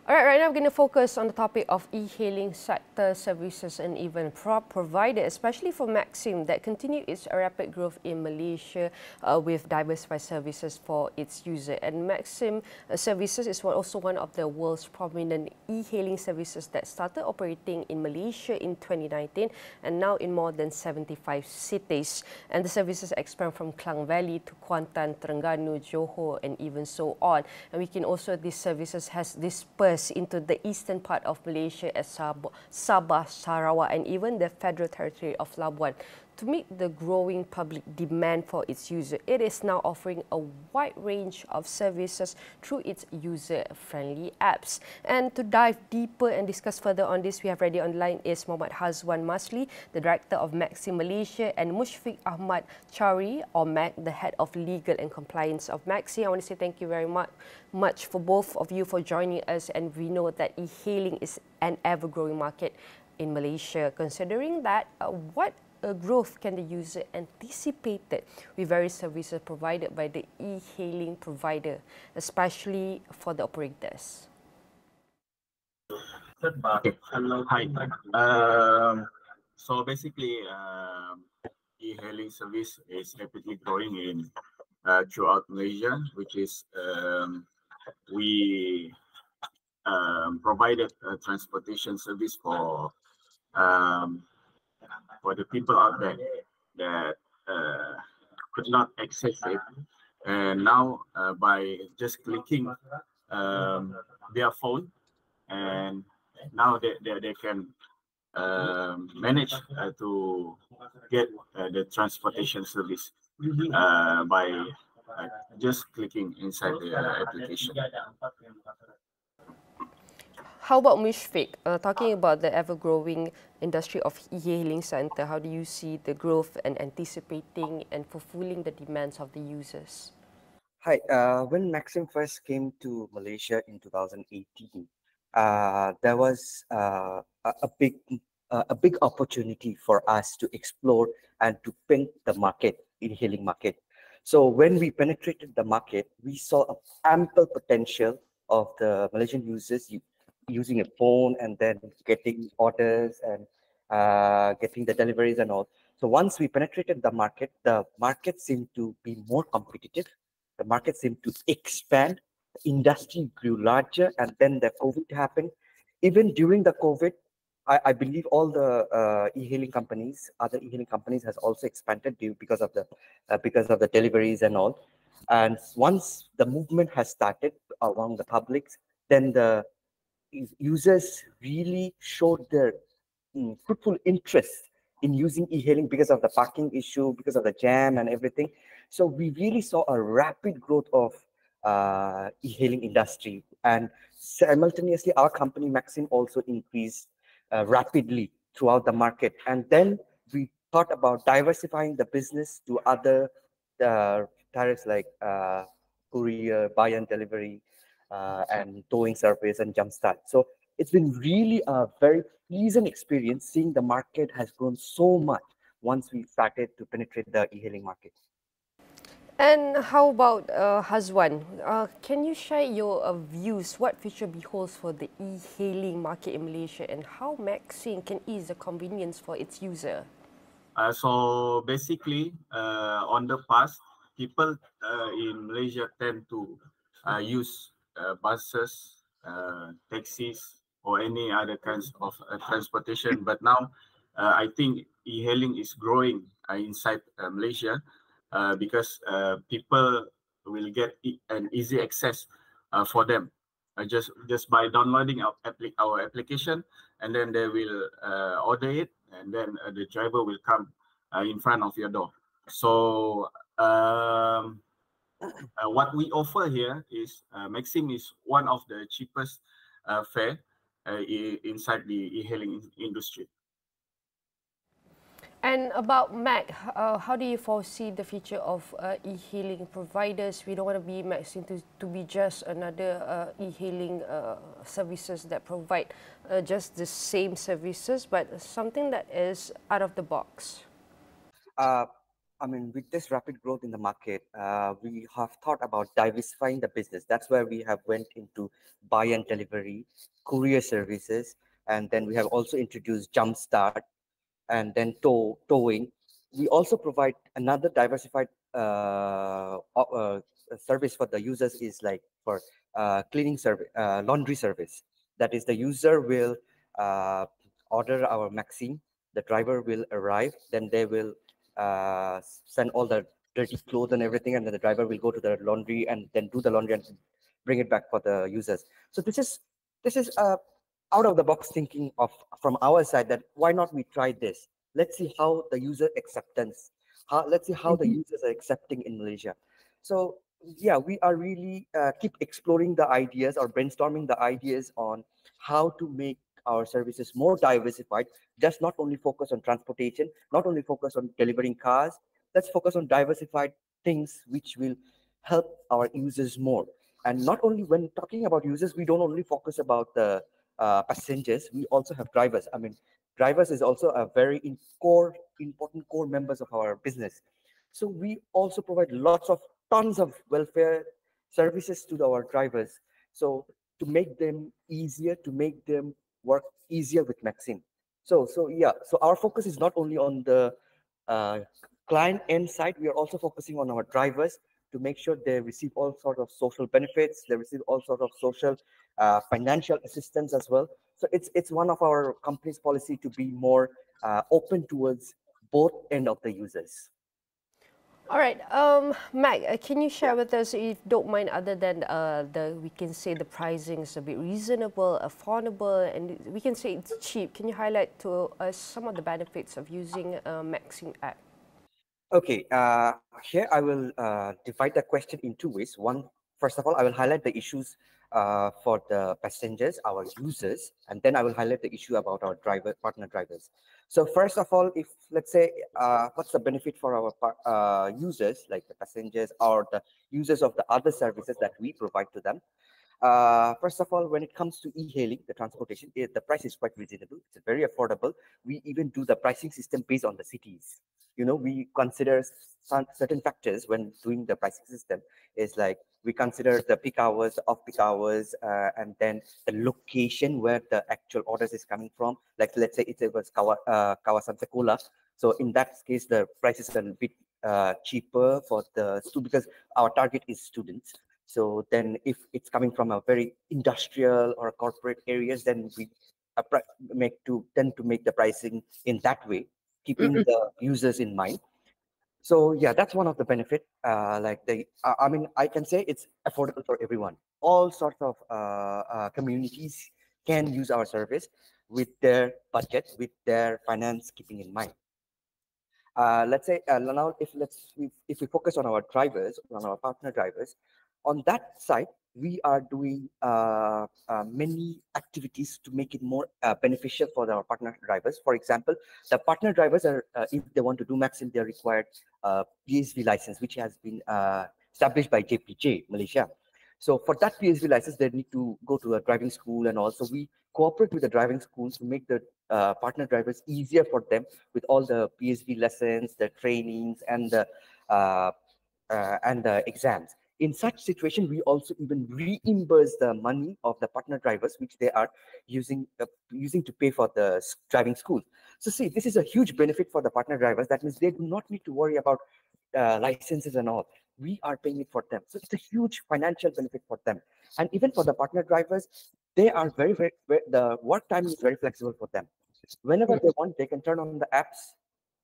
All right, right now we're going to focus on the topic of e-hailing sector services and even provider, especially for Maxim, that continue its rapid growth in Malaysia with diversified services for its user. And Maxim Services is also one of the world's prominent e-hailing services that started operating in Malaysia in 2019 and now in more than 75 cities. And the services expand from Klang Valley to Kuantan, Terengganu, Johor, and even so on. And we can also, these services has dispersed into the eastern part of Malaysia as Sabah, Sarawak, and even the Federal Territory of Labuan. To meet the growing public demand for its user, it is now offering a wide range of services through its user-friendly apps. And to dive deeper and discuss further on this, we have ready online is Hazwan Musley, the Director of Maxim Malaysia, and Mushfique Ahmed Chowdhury, or Mac, the Head of Legal and Compliance of Maxim. I want to say thank you very much for both of you for joining us, and we know that e-hailing is an ever-growing market in Malaysia. Considering that, what growth can the user anticipated with various services provided by the e-hailing provider, especially for the operators? Hi. So basically, e-hailing service is rapidly growing in throughout Malaysia, which is we provided a transportation service for the people out there that could not access it, and now by just clicking their phone, and now they can manage to get the transportation service by just clicking inside the application. How about Mushfique? Talking about the ever-growing industry of e-hailing center, how do you see the growth and anticipating and fulfilling the demands of the users? Hi. When Maxim first came to Malaysia in 2018, there was a big opportunity for us to explore and to pin the market, e-hailing market. So when we penetrated the market, we saw an ample potential of the Malaysian users using a phone and then getting orders and getting the deliveries and all. So once we penetrated the market seemed to be more competitive. The market seemed to expand. The industry grew larger, and then the COVID happened. Even during the COVID, I believe all the e-hailing companies, other e-hailing companies, has also expanded because of the deliveries and all. And once the movement has started among the publics, then the users really showed their fruitful interest in using e-hailing because of the parking issue, because of the jam and everything. So we really saw a rapid growth of e-hailing industry, and simultaneously our company Maxim also increased rapidly throughout the market. And then we thought about diversifying the business to other tariffs like courier, buy and delivery, and towing service and jumpstart. So it's been really a very pleasant experience seeing the market has grown so much once we started to penetrate the e-hailing market. And how about Hazwan? Can you share your views? What future beholds for the e-hailing market in Malaysia, and how Maxim can ease the convenience for its user? So basically, on the past, people in Malaysia tend to use buses, taxis, or any other kinds of transportation. But now, I think e-hailing is growing inside Malaysia because people will get an easy access for them just by downloading our application, and then they will order it, and then the driver will come in front of your door. So what we offer here is Maxim is one of the cheapest fare inside the e-hailing industry. And about Mac, how do you foresee the future of e-hailing providers? We don't want to be Maxim to be just another e-hailing services that provide just the same services, but something that is out of the box. I mean, with this rapid growth in the market, we have thought about diversifying the business. That's where we have went into buy and delivery, courier services, and then we have also introduced Jumpstart and then towing. We also provide another diversified service for the users is like for cleaning service, laundry service. That is, the user will uh, order our Maxim, the driver will arrive, then they will send all the dirty clothes and everything, and then the driver will go to the laundry and then do the laundry and bring it back for the users. So this is out of the box thinking of from our side, that why not we try this? Let's see how the user acceptance. Let's see how the users are accepting in Malaysia. So yeah, we are really keep exploring the ideas or brainstorming the ideas on how to make our services more diversified. Just not only focus on transportation, not only focus on delivering cars. Let's focus on diversified things which will help our users more. And not only when talking about users, we don't only focus about the passengers. We also have drivers. I mean, drivers is also a very important core members of our business. So we also provide lots of tons of welfare services to our drivers. So to make them easier, to make them work easier with Maxim. So yeah, so our focus is not only on the uh, client end side, we are also focusing on our drivers to make sure they receive all sort of social benefits, they receive all sort of social financial assistance as well. So it's one of our company's policy to be more open towards both end of the users. All right, Mag, can you share with us, if you don't mind, other than we can say the pricing is a bit reasonable, affordable, and we can say it's cheap. Can you highlight to us some of the benefits of using Maxim app? Okay, here I will divide the question in two ways. One, first of all, I will highlight the issues for the passengers, our users, and then I will highlight the issue about our partner drivers. So first of all, if let's say, what's the benefit for our users, like the passengers or the users of the other services that we provide to them? First of all, when it comes to e-hailing, the transportation, the price is quite reasonable. It's very affordable. We even do the pricing system based on the cities. You know, we consider some certain factors when doing the pricing system. Is like we consider the peak hours, off-peak hours, and then the location where the actual orders is coming from. Like let's say it was Kawasan Sekolah. So in that case, the price is a bit cheaper for the students because our target is students. So then if it's coming from a very industrial or corporate areas, then we tend to make the pricing in that way, keeping the users in mind. So yeah, that's one of the benefit. I mean, I can say it's affordable for everyone. All sorts of communities can use our service with their budget, with their finance keeping in mind. Let's say now if we focus on our drivers, on our partner drivers, on that side we are doing many activities to make it more beneficial for our partner drivers. For example, the partner drivers are if they want to do Maxim, they are required PSV license, which has been established by JPJ Malaysia. So for that PSV license, they need to go to a driving school, and also we cooperate with the driving schools to make the partner drivers easier for them with all the PSV lessons, the trainings, uh, and the exams. In such situation, we also even reimburse the money of the partner drivers, which they are using to pay for the driving school. So see, this is a huge benefit for the partner drivers. That means they do not need to worry about licenses and all. We are paying it for them. So it's a huge financial benefit for them. And even for the partner drivers, they are the work time is very flexible for them. Whenever they want, they can turn on the apps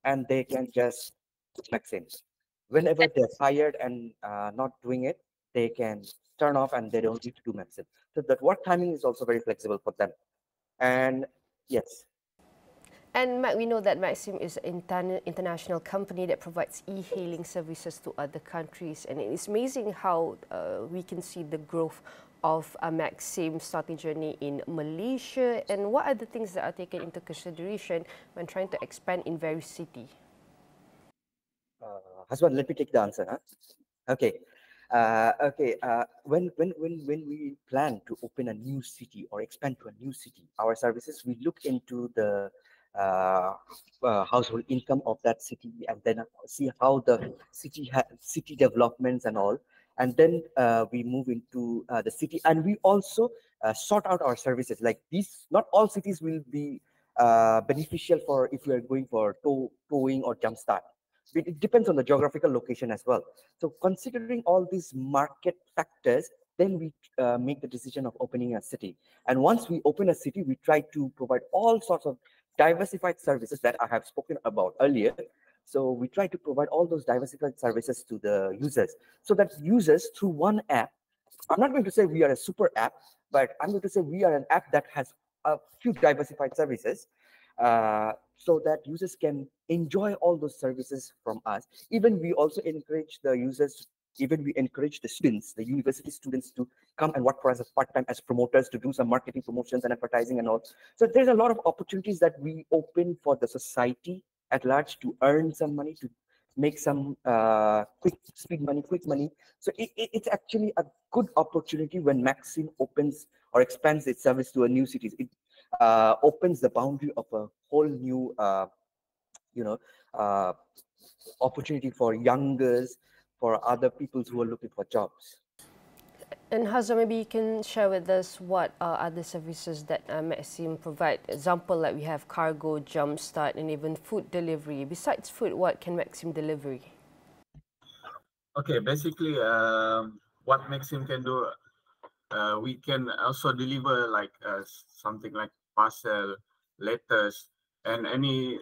and they can just Maxim. Whenever they're tired and not doing it, they can turn off and they don't need to do Maxim. So that work timing is also very flexible for them. And yes. And Mac, we know that Maxim is an international company that provides e-hailing services to other countries, and it's amazing how we can see the growth of Maxim starting journey in Malaysia. And what are the things that are taken into consideration when trying to expand in various cities? Hazwan, let me take the answer. Huh? Okay. When we plan to open a new city or expand to a new city, our services, we look into the household income of that city, and then see how the city developments and all, and then we move into the city, and we also sort out our services. Like these, not all cities will be beneficial for if you are going for towing or jumpstart. It depends on the geographical location as well. So considering all these market factors, then we make the decision of opening a city. And once we open a city, we try to provide all sorts of diversified services that I have spoken about earlier. So we try to provide all those diversified services to the users, so that users through one app, I'm not going to say we are a super app, but I'm going to say we are an app that has a few diversified services, so that users can enjoy all those services from us. Even we also encourage the users, even we encourage the students, the university students, to come and work for us as part-time as promoters, to do some marketing promotions and advertising and all. So there's a lot of opportunities that we open for the society at large to earn some money, to make some quick money. So it's actually a good opportunity when Maxim opens or expands its service to a new cities. It opens the boundary of a whole new, you know, uh, opportunity for youngers, for other people who are looking for jobs. And Hazwan, maybe you can share with us what are other services that Maxim provide. Example, like we have cargo, jumpstart, and even food delivery. Besides food, what can Maxim deliver? Okay, basically, what Maxim can do, we can also deliver like something like parcel, letters, and any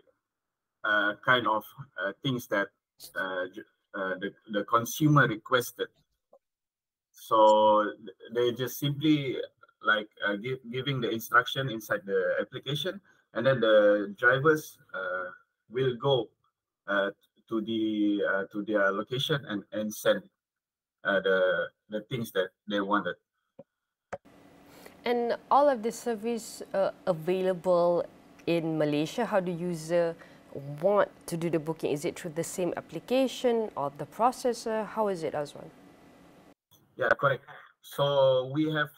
kind of things that the consumer requested. So they just simply like giving the instruction inside the application, and then the drivers will go to their location and send the things that they wanted. And all of this service available in Malaysia. How do user want to do the booking? Is it through the same application or the processor? How is it, Hazwan? Yeah, correct. So we have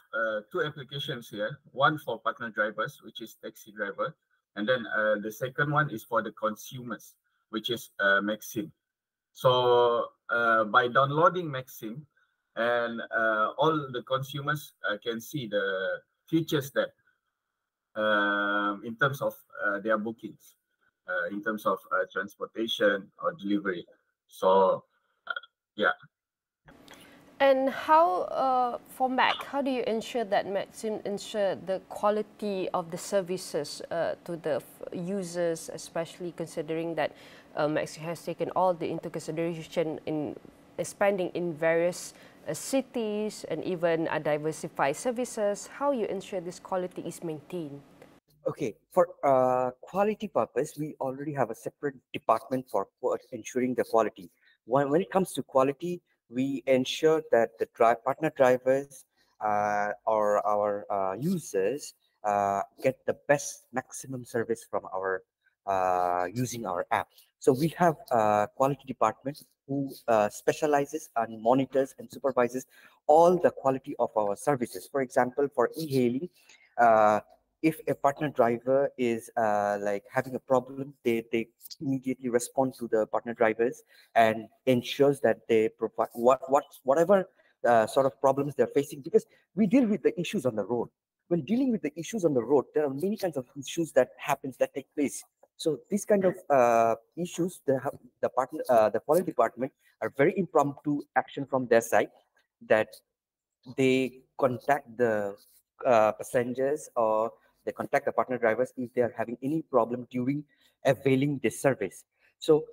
two applications here. One for partner drivers, which is taxi driver, and then the second one is for the consumers, which is Maxim. So by downloading Maxim, and all the consumers can see the features that in terms of their bookings, in terms of transportation or delivery. So yeah. And how, for Mac, how do you ensure that Maxim ensure the quality of the services to the users, especially considering that Maxim has taken all the into consideration in expanding in various cities and even diversified services? How you ensure this quality is maintained? Okay, for quality purpose, we already have a separate department for ensuring the quality. When it comes to quality, we ensure that the partner drivers or our users get the best maximum service from our using our app. So we have a quality department who specializes and monitors and supervises all the quality of our services. For example, for e-hailing, if a partner driver is like having a problem, they immediately respond to the partner drivers and ensures that they provide whatever sort of problems they're facing, because we deal with the issues on the road. When dealing with the issues on the road, there are many kinds of issues that take place. So these kind of issues, the quality department are very impromptu action from their side, that they contact the passengers, or they contact the partner drivers if they are having any problem during availing this service. So,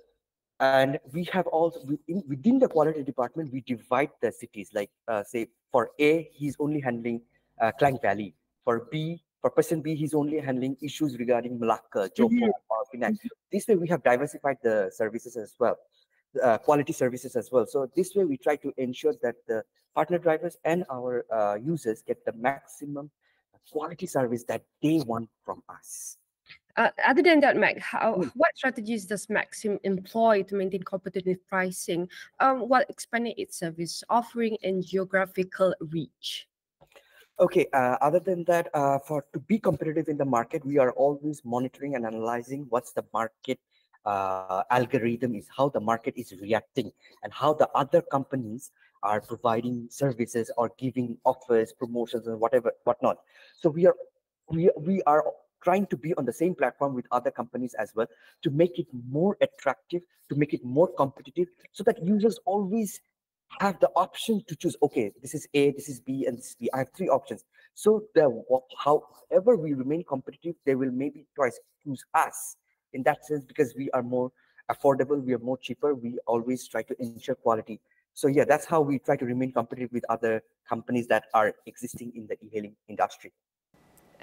and we have also within the quality department, we divide the cities. Like say for A, he's only handling Klang Valley. For B, for person B, he's only handling issues regarding Malacca, Johor, or Penang. This way, we have diversified the services as well, quality services as well. So this way, we try to ensure that the partner drivers and our users get the maximum quality service that they want from us. Other than that, Mac, what strategies does Maxim employ to maintain competitive pricing while expanding its service offering and geographical reach? Okay, other than that, for to be competitive in the market, we are always monitoring and analyzing what's the market algorithm is, how the market is reacting, and how the other companies are providing services or giving offers, promotions, and whatever whatnot. So we are trying to be on the same platform with other companies as well, to make it more attractive, to make it more competitive, so that users always have the option to choose. Okay, this is A, this is B, and this is B. I have three options. So however we remain competitive, they will maybe twice choose us in that sense, because we are more affordable, we are more cheaper. We always try to ensure quality. So yeah, that's how we try to remain competitive with other companies that are existing in the e-hailing industry.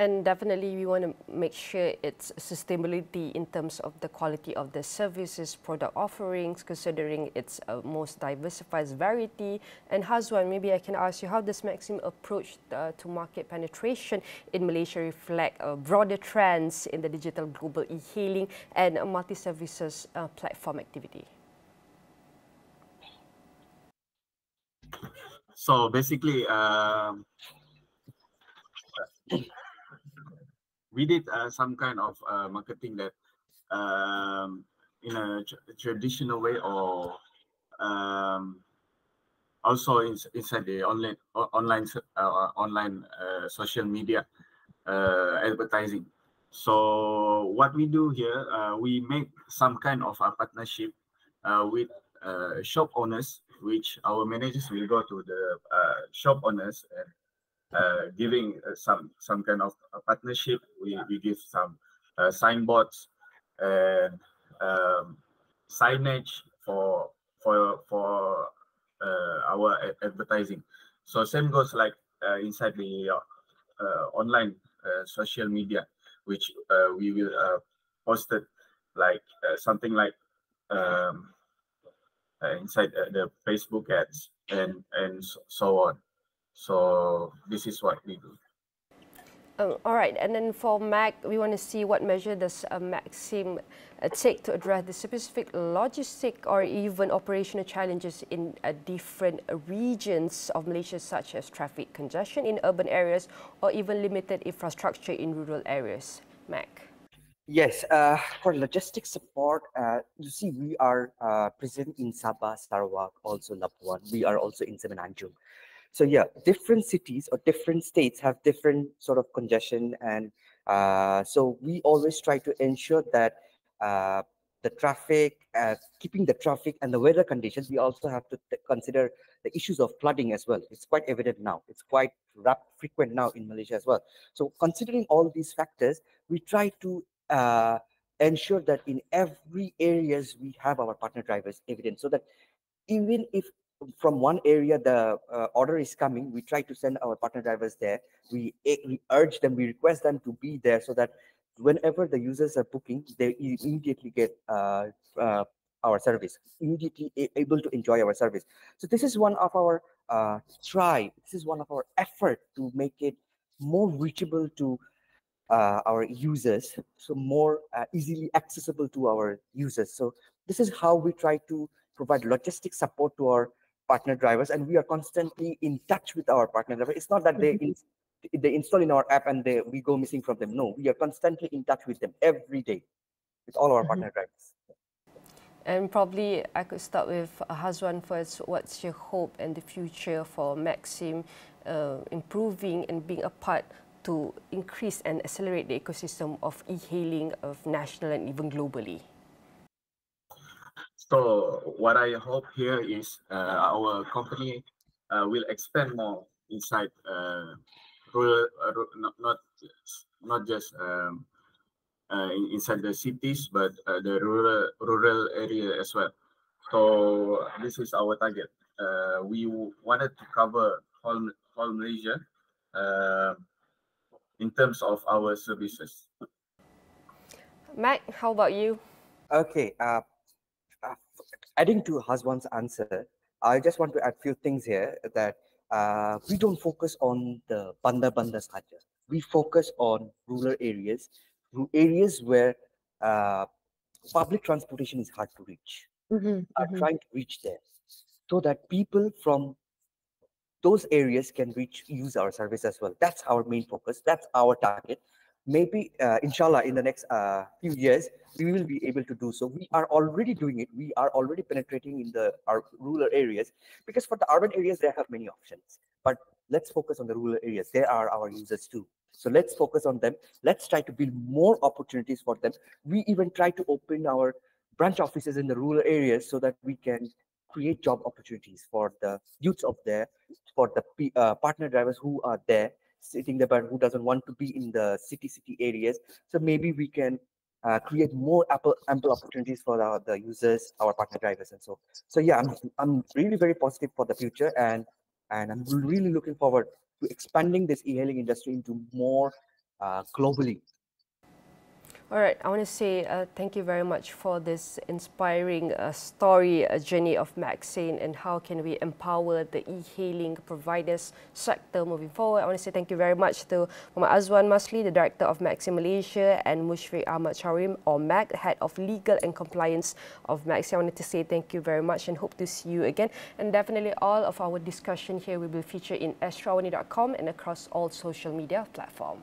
And definitely, we want to make sure it's sustainability in terms of the quality of the services, product offerings, considering its most diversified variety. And Hazwan, maybe I can ask you, how does Maxim approach to market penetration in Malaysia reflect broader trends in the digital global e-hailing and multi-services platform activity? So basically, we did some kind of marketing that in a traditional way, or also inside the online social media advertising. So what we do here, we make some kind of a partnership with shop owners, which our managers will go to the shop owners and giving some kind of a partnership. We give some signboards and signage for our advertising. So same goes like inside the online social media, which we will post it like something like inside the Facebook ads and so on. So this is what we do. All right, and then for Mac, we want to see what measure does Maxim take to address the specific logistic or even operational challenges in different regions of Malaysia, such as traffic congestion in urban areas or even limited infrastructure in rural areas. Mac. Yes, for logistics support, you see, we are present in Sabah, Sarawak, also Labuan. We are also in Semenanjung. So yeah, different cities or different states have different sort of congestion, and so we always try to ensure that the traffic, keeping the traffic and the weather conditions. We also have to consider the issues of flooding as well. It's quite evident now. It's quite frequent now in Malaysia as well. So considering all these factors, we try to ensure that in every areas we have our partner drivers evident, so that even if from one area the order is coming, we try to send our partner drivers there. We urge them, we request them to be there, so that whenever the users are booking, they immediately get our service, immediately able to enjoy our service. So this is one of our this is one of our effort to make it more reachable to our users, so more easily accessible to our users. So this is how we try to provide logistic support to our partner drivers, and we are constantly in touch with our partner drivers. It's not that they install in our app and we go missing from them. No, we are constantly in touch with them every day, with all our partner drivers. And probably I could start with Hazwan first. What's your hope and the future for Maxim improving and being a part to increase and accelerate the ecosystem of e-hailing of national and even globally? So what I hope here is our company will expand more inside rural, not just inside the cities, but the rural area as well. So this is our target. We wanted to cover whole Malaysia in terms of our services. Mac, how about you? Okay, adding to Hazwan's answer, I just want to add few things here, that we don't focus on the bandar saja. We focus on rural areas, areas where public transportation is hard to reach. Are trying to reach there, so that people from those areas can use our service as well. That's our main focus. That's our target. Maybe, inshallah, in the next few years, we will be able to do so. We are already doing it. We are already penetrating in our rural areas, because for the urban areas, they have many options. But let's focus on the rural areas. They are our users too. So let's focus on them. Let's try to build more opportunities for them. We even try to open our branch offices in the rural areas so that we can create job opportunities for the youths of there, for the partner drivers who are there sitting there but who doesn't want to be in the city areas. So maybe we can create more ample opportunities for the users, our partner drivers, and so yeah, I'm really very positive for the future, and I'm really looking forward to expanding this e-hailing industry into more globally. All right, I want to say thank you very much for this inspiring story journey of Maxim, and how can we empower the e-hailing providers sector moving forward. I want to say thank you very much to Hazwan Musley, the Director of Maxim Malaysia, and Mushfique Ahmed Chowdhury, or Mag, Head of Legal and Compliance of Maxim. I wanted to say thank you very much and hope to see you again. And definitely all of our discussion here will be featured in astroawani.com and across all social media platforms.